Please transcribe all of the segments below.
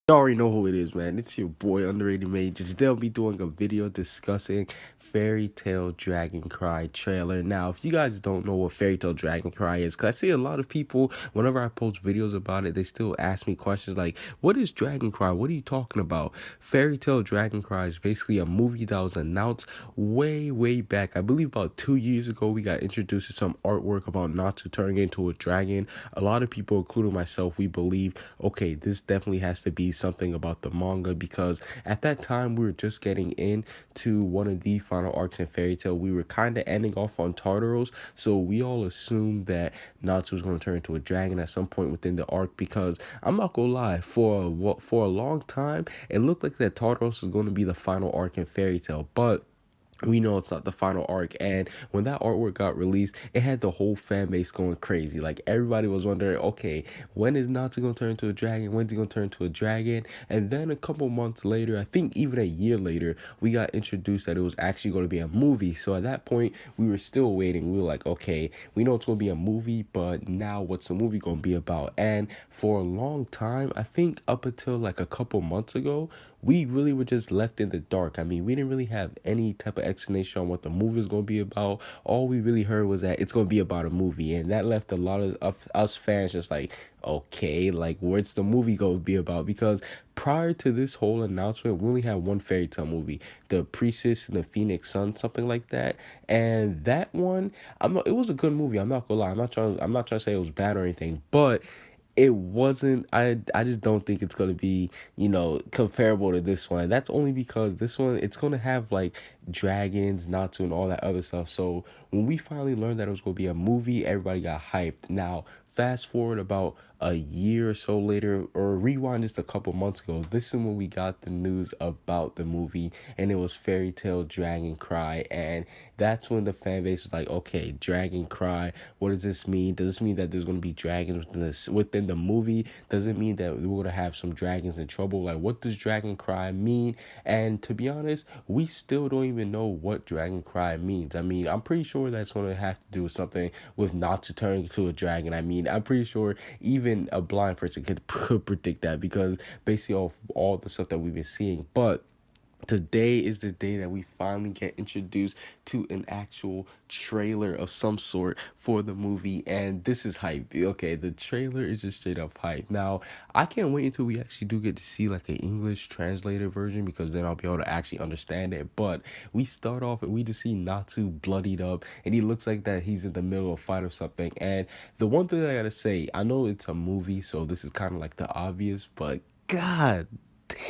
You already know who it is, man. It's your boy Underrated Major. They'll be doing a video discussing Fairy Tale Dragon Cry trailer. Now, if you guys don't know what Fairy Tale Dragon Cry is, because I see a lot of people, whenever I post videos about it, they still ask me questions like, what is Dragon Cry? What are you talking about? Fairy Tale Dragon Cry is basically a movie that was announced way back. I believe about 2 years ago, we got introduced to some artwork about Natsu turning into a dragon. A lot of people, including myself, we believe, okay, this definitely has to be something about the manga, because at that time we were just getting into one of the final arcs in Fairy Tail. We were kind of ending off on Tartaros, so we all assumed that Natsu was going to turn into a dragon at some point within the arc, because I'm not gonna lie, for a long time it looked like that Tartaros was going to be the final arc in Fairy Tail, but we know it's not the final arc. And when that artwork got released, it had the whole fan base going crazy. Like, everybody was wondering, okay, when is Natsu gonna turn into a dragon? When's he gonna turn into a dragon? And then a couple months later, I think even a year later, we got introduced that it was actually going to be a movie. So at that point, we were still waiting. We were like, okay, we know it's gonna be a movie, but now what's the movie gonna be about? And for a long time, I think up until like a couple months ago, we really were just left in the dark. I mean, we didn't really have any type of explanation on what the movie was going to be about. All we really heard was that it's going to be about a movie, and that left a lot of us fans just like, okay, like, what's the movie going to be about? Because prior to this whole announcement, we only had one Fairy Tale movie, The Priestess and the Phoenix Sun, something like that. And that one, it was a good movie. I'm not gonna lie. I'm not trying to say it was bad or anything, but it wasn't. I just don't think it's gonna be, comparable to this one. That's only because this one, it's gonna have like dragons, Natsu, and all that other stuff. So when we finally learned that it was gonna be a movie, everybody got hyped. Now fast forward about a year or so later, or rewind just a couple months ago, this is when we got the news about the movie, and it was Fairy Tale Dragon Cry. And that's when the fan base was like, okay, Dragon Cry, what does this mean? Does this mean that there's going to be dragons within the movie? Does it mean that we're going to have some dragons in trouble? Like, what does Dragon Cry mean? And to be honest, we still don't even know what Dragon Cry means. I mean, I'm pretty sure that's going to have to do with something with Natsu turning into a dragon. I mean, I'm pretty sure even a blind person could predict that, because basically off all the stuff that we've been seeing. But today is the day that we finally get introduced to an actual trailer of some sort for the movie, and this is hype. Okay, the trailer is just straight up hype. Now, I can't wait until we actually do get to see like an English translated version, because then I'll be able to actually understand it. But we start off and we just see Natsu bloodied up, and he looks like that he's in the middle of a fight or something. And the one thing I gotta say, I know it's a movie, so this is kind of like the obvious, but God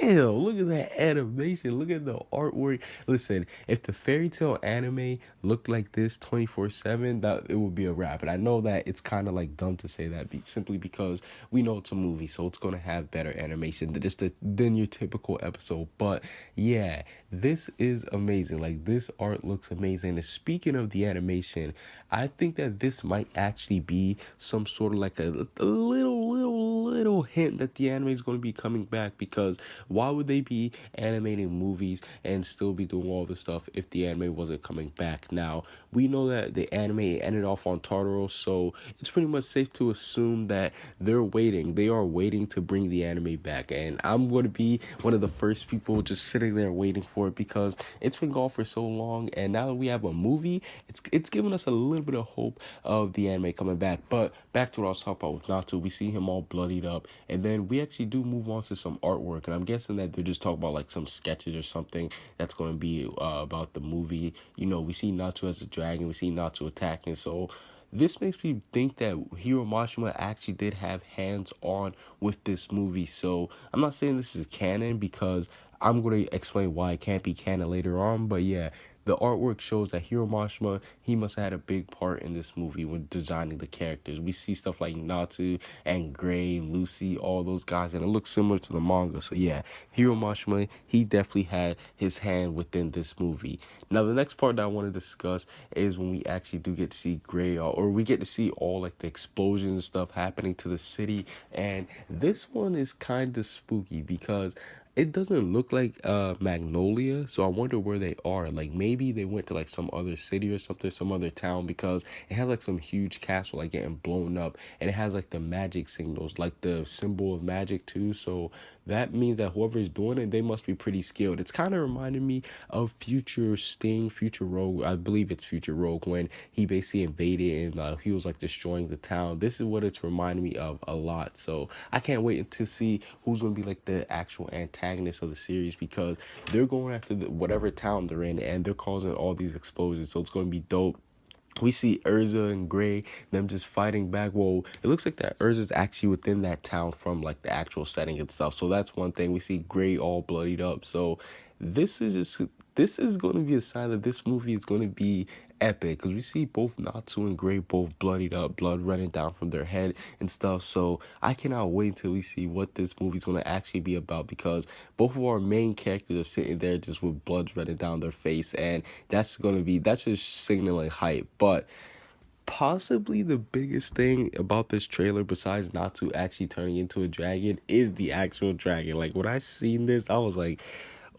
damn, look at that animation. Look at the artwork. Listen, if the Fairy Tale anime looked like this 24/7, that it would be a wrap. And I know that it's kind of like dumb to say that, simply because we know it's a movie, so it's going to have better animation than your typical episode. But yeah, this is amazing. Like, this art looks amazing. And speaking of the animation, I think that this might actually be some sort of like a little hint that the anime is going to be coming back, because why would they be animating movies and still be doing all this stuff if the anime wasn't coming back? Now, we know that the anime ended off on Tartaros, so it's pretty much safe to assume that they are waiting to bring the anime back. And I'm going to be one of the first people just sitting there waiting for it, because it's been gone for so long, and now that we have a movie, it's giving us a little bit of hope of the anime coming back. But back to what I was talking about with Natsu, we see him all bloodied up, and then we actually do move on to some artwork, and I'm guessing that they're just talking about like some sketches or something that's going to be about the movie. We see Natsu as a dragon, we see Natsu attacking, so this makes me think that Hiro Mashima actually did have hands on with this movie. So I'm not saying this is canon, because I'm going to explain why it can't be canon later on. But yeah, the artwork shows that Hiro Mashima, he must have had a big part in this movie when designing the characters. We see stuff like Natsu and Gray, Lucy, all those guys, and it looks similar to the manga. So yeah, Hiro Mashima, he definitely had his hand within this movie. Now, the next part that I want to discuss is when we actually do get to see Gray, or we get to see all like the explosions and stuff happening to the city. And this one is kind of spooky, because it doesn't look like Magnolia, so I wonder where they are. Like, maybe they went to like some other city or something, some other town, because it has like some huge castle like getting blown up, and it has like the magic signals, like the symbol of magic too. So that means that whoever is doing it, they must be pretty skilled. It's kind of reminding me of Future Rogue. I believe it's Future Rogue when he basically invaded and he was like destroying the town. This is what it's reminding me of a lot. So I can't wait to see who's going to be like the actual antagonist of the series, because they're going after whatever town they're in, and they're causing all these explosions. So it's going to be dope. We see Urza and Gray, them just fighting back. Well, it looks like that Urza's actually within that town from like the actual setting itself. So that's one thing. We see Gray all bloodied up. So this is just this is going to be a sign that this movie is going to be epic, because we see both Natsu and Gray both bloodied up, blood running down from their head and stuff. So I cannot wait till we see what this movie's going to actually be about, because both of our main characters are sitting there just with blood running down their face, and that's just signaling hype. But possibly the biggest thing about this trailer, besides Natsu actually turning into a dragon, is the actual dragon. Like when I seen this, I was like,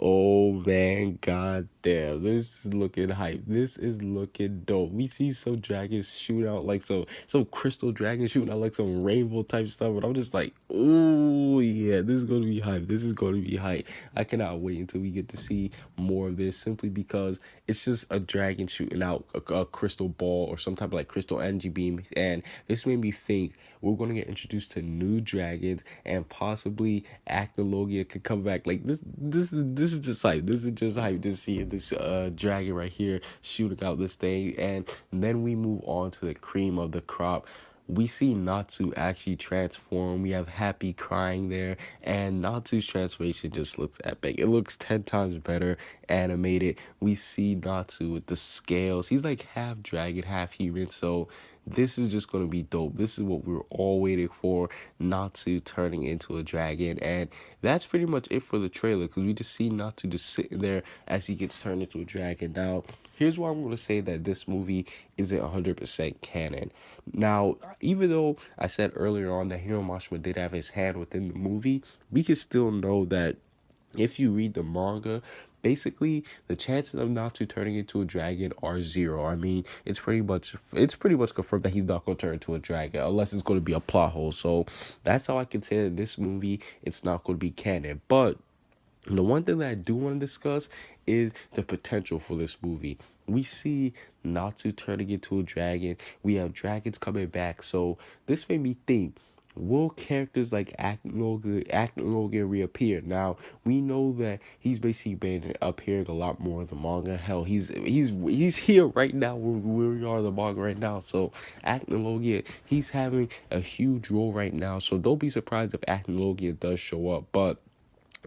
oh man, god damn, this is looking hype. This is looking dope. We see some dragons shoot out like some crystal dragons shooting out like some rainbow type stuff, and I'm just like, oh yeah, this is gonna be hype. This is gonna be hype. I cannot wait until we get to see more of this, simply because it's just a dragon shooting out a crystal ball or some type of like crystal energy beam, and this made me think we're gonna get introduced to new dragons, and possibly Acnologia could come back. Like this is just hype. This is just hype to see this dragon right here shooting out this thing. And then we move on to the cream of the crop. We see Natsu actually transform. We have Happy crying there, and Natsu's transformation just looks epic. It looks 10 times better animated. We see Natsu with the scales. He's like half dragon, half human. So this is just going to be dope. This is what we were all waiting for, Natsu turning into a dragon. And that's pretty much it for the trailer, because we just see Natsu just sitting there as he gets turned into a dragon. Now, here's why I'm going to say that this movie isn't 100% canon. Now, even though I said earlier on that Hiro Mashima did have his hand within the movie, we can still know that if you read the manga, basically the chances of Natsu turning into a dragon are zero. I mean, it's pretty much confirmed that he's not gonna turn into a dragon unless it's gonna be a plot hole. So that's how I can say that this movie, it's not gonna be canon. But the one thing that I do want to discuss is the potential for this movie. We see Natsu turning into a dragon. We have dragons coming back. So this made me think, will characters like Acnologia reappear? Now, we know that he's basically been appearing a lot more in the manga. Hell, he's here right now where we are in the manga right now. So Acnologia, he's having a huge role right now. So don't be surprised if Acnologia does show up. But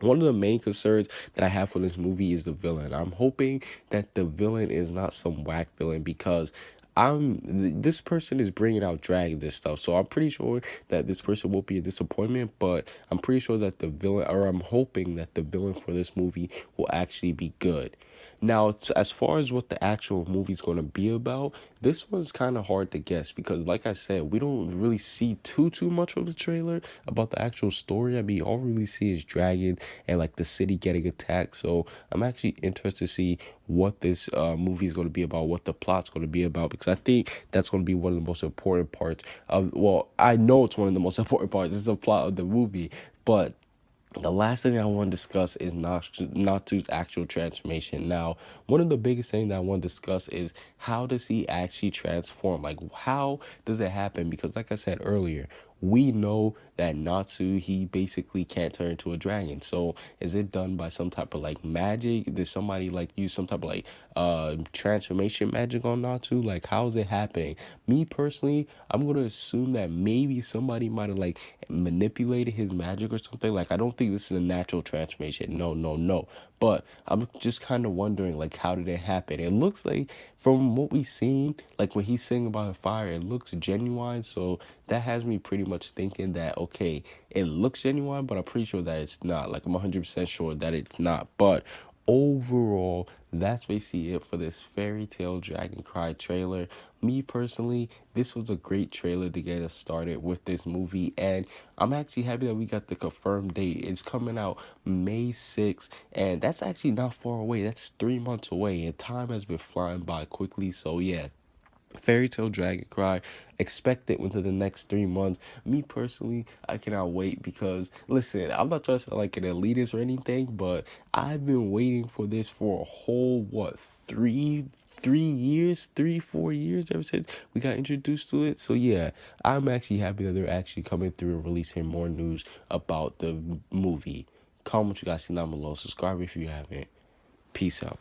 one of the main concerns that I have for this movie is the villain. I'm hoping that the villain is not some whack villain, because this person is bringing out dragons and stuff, so I'm pretty sure that this person won't be a disappointment. But I'm pretty sure that the villain, or I'm hoping that the villain for this movie will actually be good. Now, as far as what the actual movie is going to be about, this one's kind of hard to guess, because like I said, we don't really see too much of the trailer about the actual story. I mean, all we really see is dragons and like the city getting attacked. So I'm actually interested to see what this movie is going to be about, what the plot's going to be about, because I think that's going to be one of the most important parts of, well, I know it's one of the most important parts. It's the plot of the movie. But the last thing I want to discuss is Natsu's actual transformation. Now, one of the biggest things that I want to discuss is, how does he actually transform? Like, how does it happen? Because like I said earlier, we know that Natsu, he basically can't turn into a dragon. So is it done by some type of like magic? Did somebody like use some type of like transformation magic on Natsu? Like, how is it happening? Me personally, I'm gonna assume that maybe somebody might have like manipulated his magic or something. Like, I don't think this is a natural transformation. No. But I'm just kind of wondering, like, how did it happen? It looks like, from what we've seen, like when he's singing about the fire, it looks genuine. So that has me pretty much thinking that, okay, it looks genuine, but I'm pretty sure that it's not. Like, I'm 100% sure that it's not. But overall, that's basically it for this Fairy Tail Dragon Cry trailer. Me personally, this was a great trailer to get us started with this movie, and I'm actually happy that we got the confirmed date. It's coming out May 6th, and that's actually not far away. That's 3 months away, and time has been flying by quickly. So yeah, Fairy Tale Dragon Cry, expect it within the next 3 months. Me personally, I cannot wait because, listen, I'm not trying to sound like an elitist or anything, but I've been waiting for this for a whole, what, 3 years, 4 years ever since we got introduced to it. So yeah, I'm actually happy that they're actually coming through and releasing more news about the movie. Comment what you guys see down below. Subscribe if you haven't. Peace out.